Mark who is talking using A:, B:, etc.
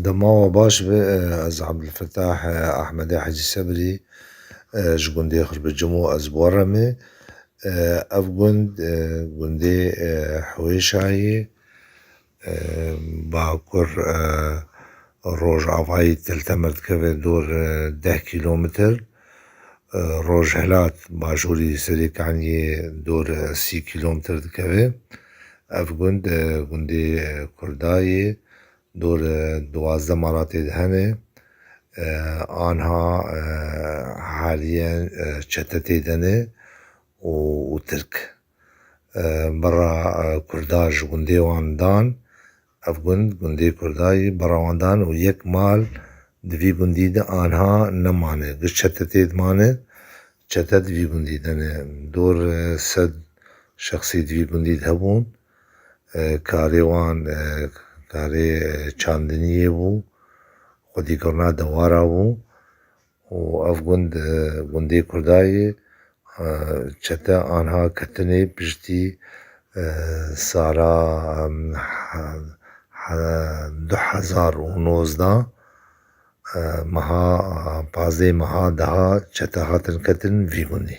A: دماغ باش به از عبدالفتاح احمدی حاجی صبری جگندی خرب الجمو از بورمه اف گندی حویشایی باكر روج عفاي تلتمرد كفي دور 10 كيلومتر روج هلات باجوري سريك عني دور 6 كيلومتر كفي اف گندي كرداي دور 12 مراتي دهنه آنها حاليا شتتي دنه وترك برا كرداج گندي واندان اف گندي كرداي برا واندان ويك مال دوی گندي ده آنها نمانه قش شتتي دمانه شتت دوی گندي دنه دور سد شخصي دوی گندي دهبون كاري وان كاري چاندنيه بو خودی کرنا دوارا بو و اف گندي كرداي چته آنها کتنه پشتی سارا 2019 مها 15 مها دها چته هاتن کتن وی گندی